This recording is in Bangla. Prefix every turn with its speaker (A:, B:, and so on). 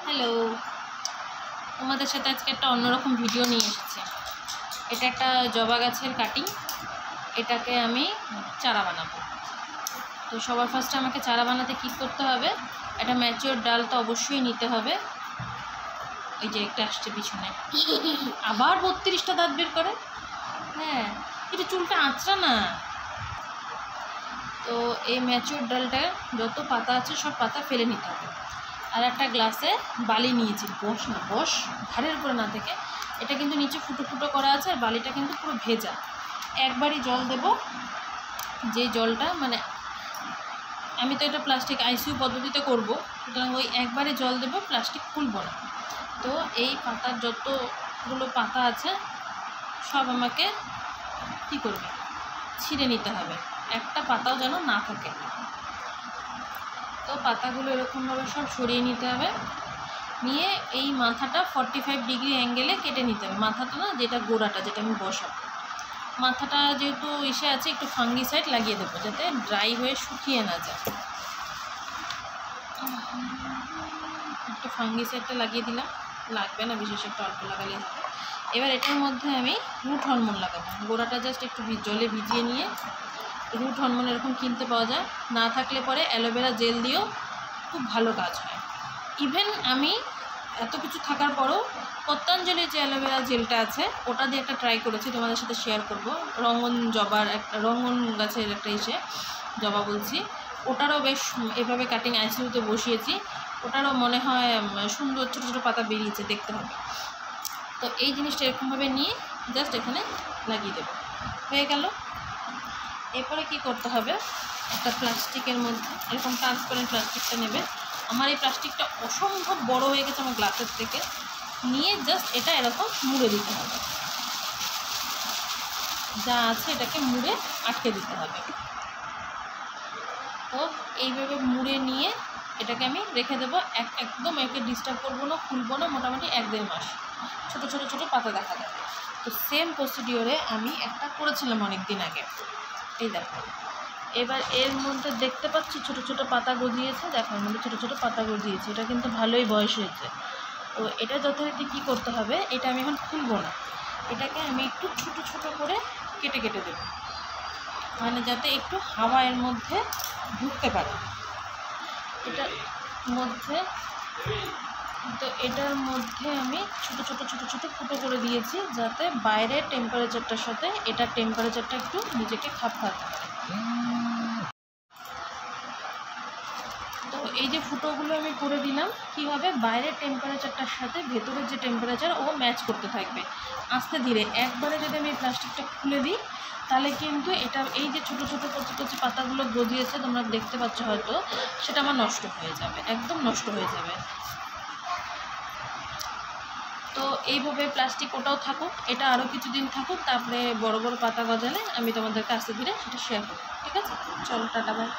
A: হ্যালো, তোমাদের সাথে আজকে একটা অন্যরকম ভিডিও নিয়ে এসেছি। এটা একটা জবা গাছের কাটিং, এটাকে আমি চারা বানাবো। তো সবার ফার্স্টে আমাকে চারা বানাতে কী করতে হবে, একটা ম্যাচিওর ডাল তো অবশ্যই নিতে হবে। এই যে একটা আসছে পিছনে, আবার 32টা দাঁত বের করে। হ্যাঁ, এটা চুলটা আঁচড়া না। তো এই ম্যাচিওর ডালটা যত পাতা আছে সব পাতা ফেলে নিতে হবে। আর একটা গ্লাসে বালি নিয়েছি, বস ঘাড়ের উপরে না থেকে। এটা কিন্তু নিচে ফুটো ফুটো করা আছে, আর বালিটা কিন্তু পুরো ভেজা। একবারই জল দেব, যে জলটা মানে আমি তো এটা প্লাস্টিক আইসিইউ পদ্ধতিতে করব, সুতরাং ওই একবারে জল দেব, প্লাস্টিক খুলবো না। তো এই পাতার যতগুলো পাতা আছে সব আমাকে কী করবে, ছিঁড়ে নিতে হবে, একটা পাতাও যেন না থাকে। তো পাতাগুলো এরকমভাবে সব সরিয়ে নিতে হবে, নিয়ে এই মাথাটা 45 ডিগ্রি অ্যাঙ্গেলে কেটে নিতে হবে। মাথাটা না, যেটা গোড়াটা, যেটা আমি বসাবো। মাথাটা যেহেতু ইসে আছে, একটু ফাঙ্গিসাইড লাগিয়ে দেবো যাতে ড্রাই হয়ে শুকিয়ে না যায়। একটু ফাঙ্গিসাইডটা লাগিয়ে দিলাম, লাগবে না বিশেষ, একটু অল্প লাগালে হবে। এবার এটার মধ্যে আমি রুট হরমোন লাগাবো। গোড়াটা জাস্ট একটু জলে ভিজিয়ে নিয়ে, রুট হরমোন এরকম কিনতে পাওয়া যায়, না থাকলে পরে অ্যালোভেরা জেল দিয়েও খুব ভালো কাজ হয়। ইভেন আমি এত কিছু থাকার পরও পতঞ্জলির যে অ্যালোভেরা জেলটা আছে ওটা দিয়ে একটা ট্রাই করেছি, তোমাদের সাথে শেয়ার করব। রঙন জবার একটা, রঙন গাছের একটা জবা বলছি, ওটারও বেশ এভাবে কাটিং আইসিইউতে বসিয়েছি, ওটারও মনে হয় সুন্দর ছোটো ছোটো পাতা বেরিয়েছে, দেখতে হবে। তো এই জিনিসটা এরকমভাবে নিয়ে জাস্ট এখানে লাগিয়ে দেবো, হয়ে গেল। এরপরে কি করতে হবে, একটা প্লাস্টিকের মধ্যে এরকম ট্রান্সপারেন্ট প্লাস্টিকটা নেবে। আমার এই প্লাস্টিকটা অসম্ভব বড় হয়ে গেছে আমার গ্লাসের থেকে, নিয়ে জাস্ট এটা এরকম মুড়ে দিতে হবে, যা আছে এটাকে মুড়ে আটকে দিতে হবে। তো এইভাবে মুড়ে নিয়ে এটাকে আমি রেখে দেবো, একদম একে ডিস্টার্ব করবো না, খুলবো না, মোটামুটি 1-1.5 মাস ছোটো ছোটো ছোটো পাতা দেখা যাবে। তো সেম প্রসিডিওরে আমি একটা করেছিলাম অনেক দিন আগে, এই দেখো। এবার এর মধ্যে দেখতে পাচ্ছি ছোটো ছোটো পাতা গজিয়েছে, দেখো এর মধ্যে ছোটো ছোটো পাতা গজিয়েছে, এটা কিন্তু ভালোই বয়স হয়েছে। তো এটা যথারীতি কী করতে হবে, এটা আমি এখন খুলবো না, এটাকে আমি একটু ছোটো ছোটো করে কেটে কেটে দেবো, মানে যাতে একটু হাওয়া এর মধ্যে ঢুকতে পারে এটার মধ্যে। তো এটার মধ্যে আমি ছোটো ছোটো ছোটো ছোটো ফুটো করে দিয়েছি, যাতে বাইরের টেম্পারেচারটার সাথে এটার টেম্পারেচারটা একটু নিজেকে খাপ খাওয়াতে পারে। তো এই যে ফুটোগুলো আমি করে দিলাম, কী হবে, বাইরের টেম্পারেচারটার সাথে ভেতরের যে টেম্পারেচার ও ম্যাচ করতে থাকবে আস্তে ধীরে। একবারে যদি আমি প্লাস্টিকটা খুলে দিই তাহলে কিন্তু এটা, এই যে ছোটো ছোটো কচি কচি পাতাগুলো গজিয়েছে তোমরা দেখতে পাচ্ছ হয়তো, সেটা আমার নষ্ট হয়ে যাবে, একদম নষ্ট হয়ে যাবে। তো এইভাবে প্লাস্টিক ওটাও থাকুক, এটা আরও কিছুদিন থাকুক, তারপরে বড় বড় পাতা গজালে আমি তোমাদেরকে আস্তে ধীরে সেটা শেয়ার করব। ঠিক আছে, চলো, টাটা, বাই।